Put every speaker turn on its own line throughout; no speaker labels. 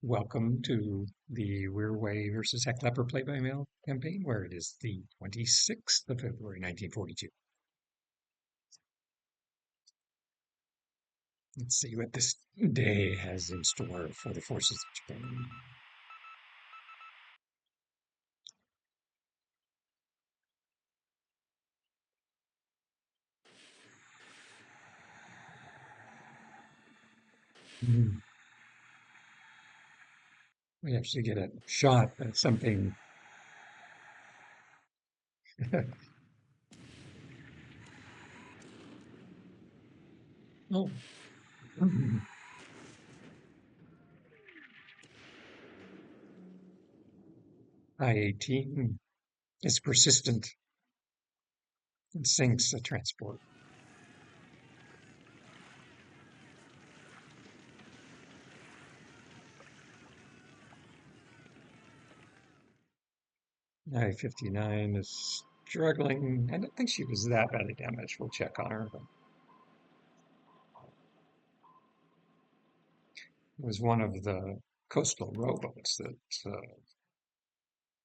Welcome to the Wirraway versus Heclapar play-by-mail campaign, where it is the 26th of February, 1942. Let's see what this day has in store for the forces of Japan. We actually get a shot at something. Oh, I-18 is persistent and sinks a transport. I-59 is struggling. I don't think she was that badly damaged. We'll check on her, but it was one of the coastal rowboats that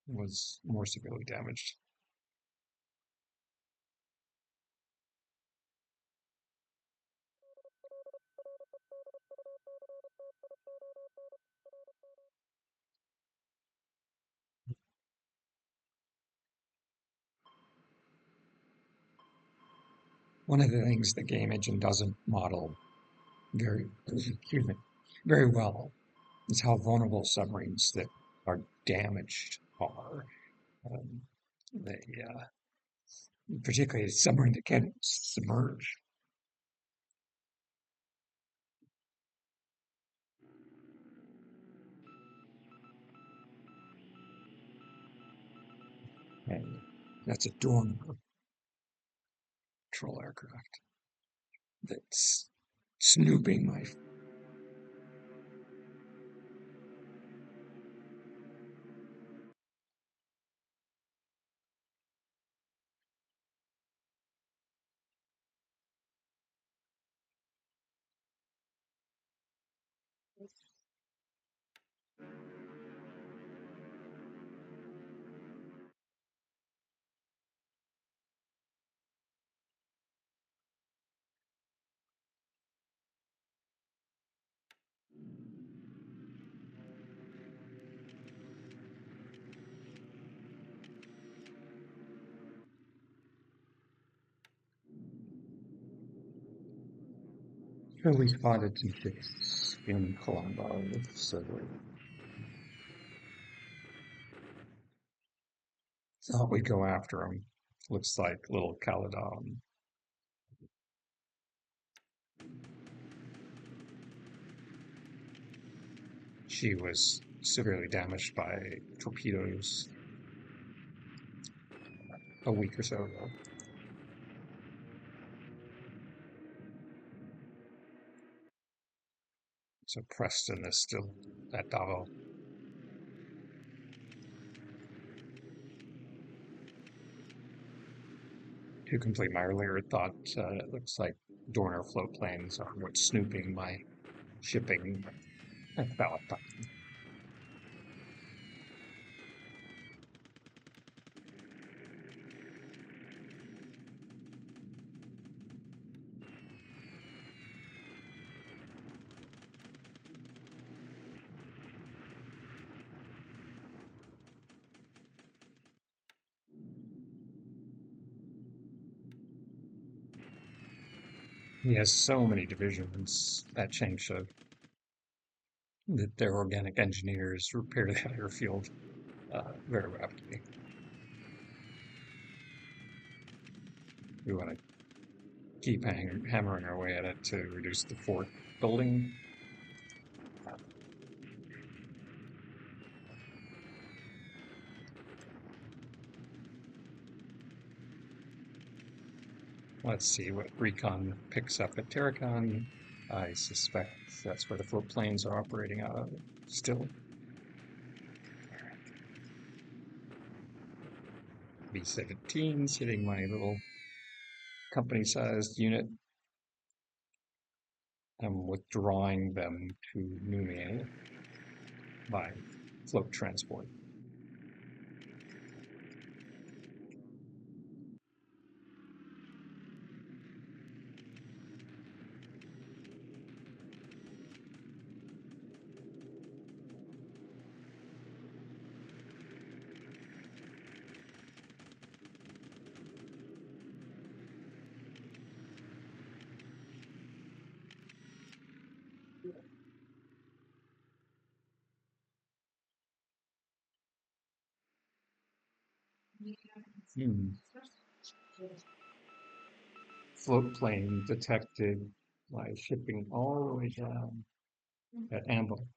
was more severely damaged. One of the things the game engine doesn't model very, excuse me, very well is how vulnerable submarines that are damaged are. Um, they, particularly a submarine that can submerge. And that's a dormer patrol aircraft that's snooping my. So we spotted some ships in Colombo, so thought we'd go after them. Looks like little Caledon. She was severely damaged by torpedoes a week or so ago. So Preston is still at Davos. To complete my earlier thought, it looks like Dorner float planes are what's snooping my shipping at the ballot time. He has so many divisions at Changsha that their organic engineers repair that airfield very rapidly. We want to keep hammering our way at it to reduce the fort building. Let's see what recon picks up at Terracon. I suspect that's where the float planes are operating out of still. B-17's hitting my little company-sized unit. I'm withdrawing them to Numier. by float transport. Hmm. Float plane detected by shipping all the way down at Amble.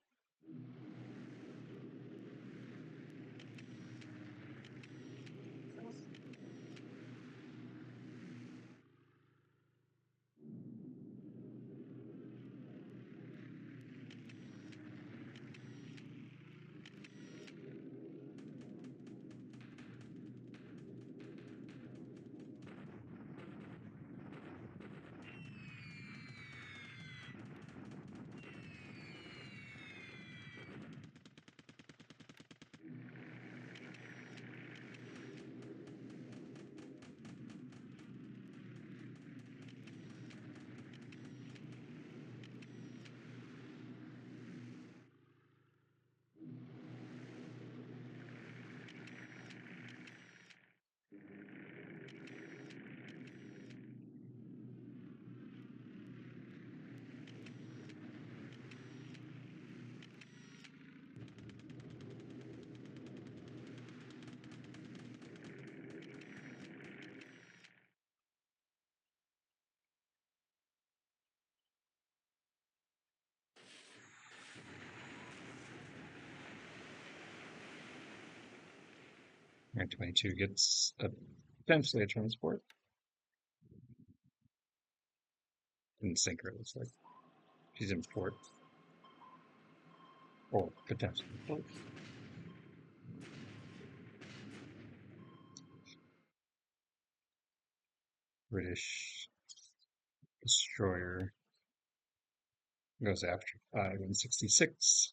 Air 22 gets potentially a transport. Didn't sink her, it looks like. She's in port. Or potentially port. British destroyer goes after 5 and 66.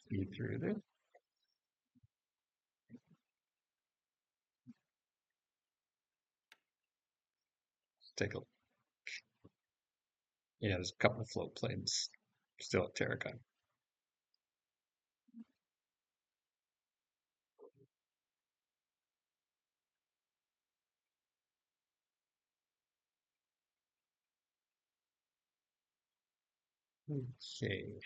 Speed through there. Take a Yeah, there's a couple of float planes still at Terragon. Okay.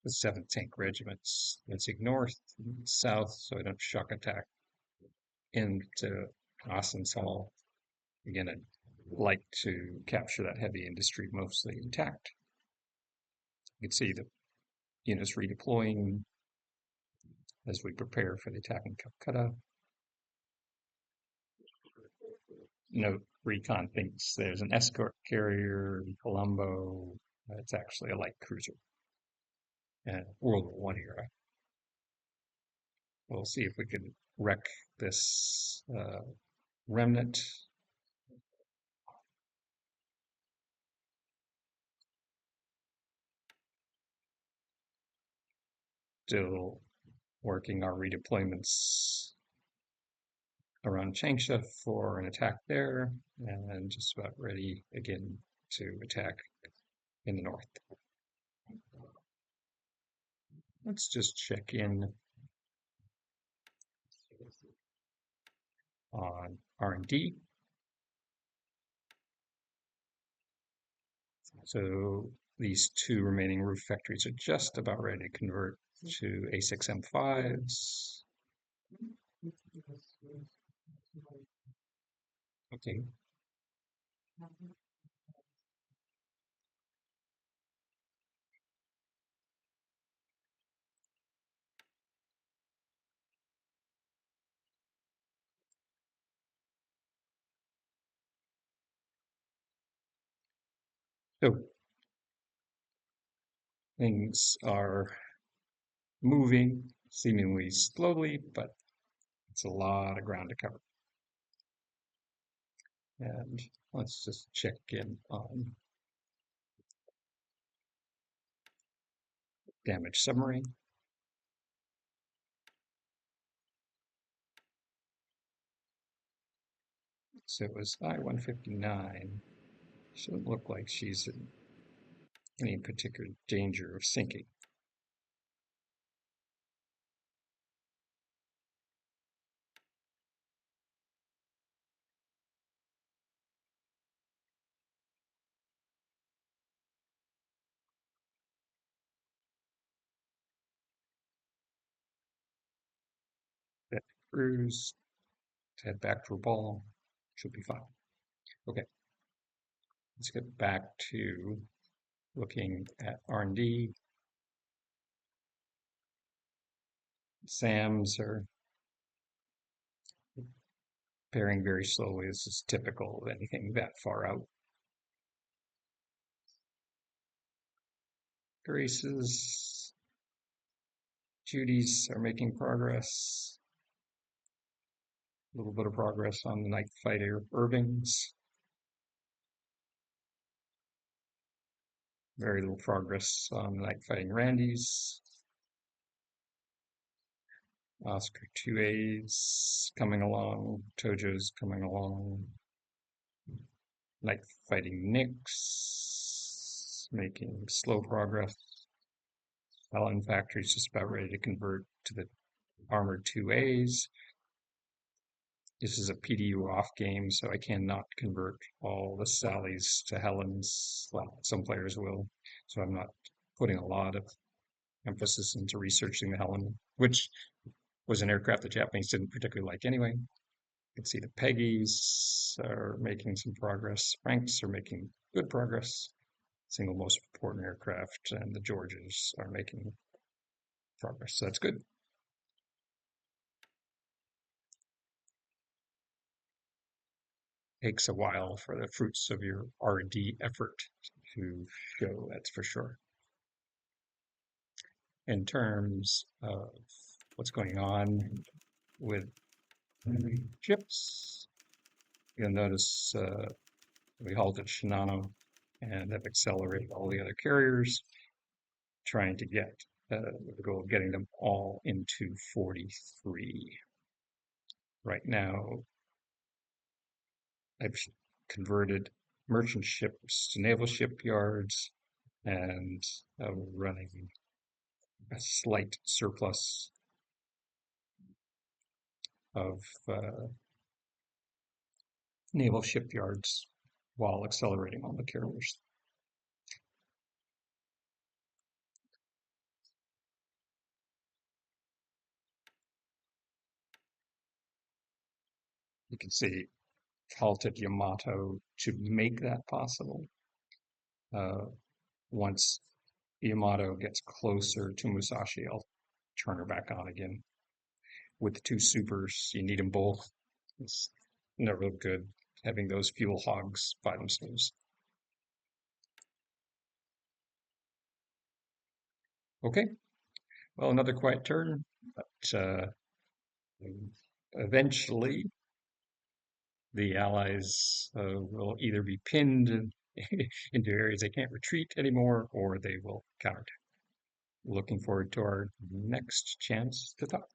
The 7th Tank Regiments. Let's ignore south so I don't shock attack into Austin's Hall. Again, like to capture that heavy industry mostly intact. You can see the units redeploying as we prepare for the attack in Calcutta. Note, Recon thinks there's an escort carrier in Colombo. It's actually a light cruiser. And World War I era. We'll see if we can wreck this remnant. Still working our redeployments around Changsha for an attack there, and just about ready again to attack in the north. Let's just check in on R&D. So these two remaining roof factories are just about ready to convert to A6M5s. Okay. So things are moving seemingly slowly, but it's a lot of ground to cover. And let's just check in on damaged submarine. So it was I-159. Shouldn't look like she's in any particular danger of sinking. That cruise, head back for a ball, should be fine. Okay, let's get back to looking at R&D. SAMs are pairing very slowly. This is typical of anything that far out. Graces, Judies are making progress. A little bit of progress on the night fighter Irvings. Very little progress on the night fighting Randys. Oscar 2As coming along. Tojo's coming along. Night fighting Nix making slow progress. Helen Factory's just about ready to convert to the armored 2As. This is a PDU off game, so I cannot convert all the Sallys to Helens. Well, some players will, so I'm not putting a lot of emphasis into researching the Helen, which was an aircraft the Japanese didn't particularly like anyway. You can see the Peggies are making some progress. Franks are making good progress. Single most important aircraft, and the Georges are making progress. So that's good. Takes a while for the fruits of your R&D effort to show, that's for sure. In terms of what's going on with ships, you'll notice we halted Shinano and have accelerated all the other carriers, trying to get with the goal of getting them all into 43. Right now, I've converted merchant ships to naval shipyards and running a slight surplus of naval shipyards while accelerating all the carriers. You can see halted Yamato to make that possible. Uh, Once Yamato gets closer to Musashi, I'll turn her back on again. With the two supers, you need them both. It's never good having those fuel hogs by themselves. Okay, well, another quiet turn, but eventually the allies will either be pinned into areas they can't retreat anymore, or they will counterattack. Looking forward to our next chance to talk.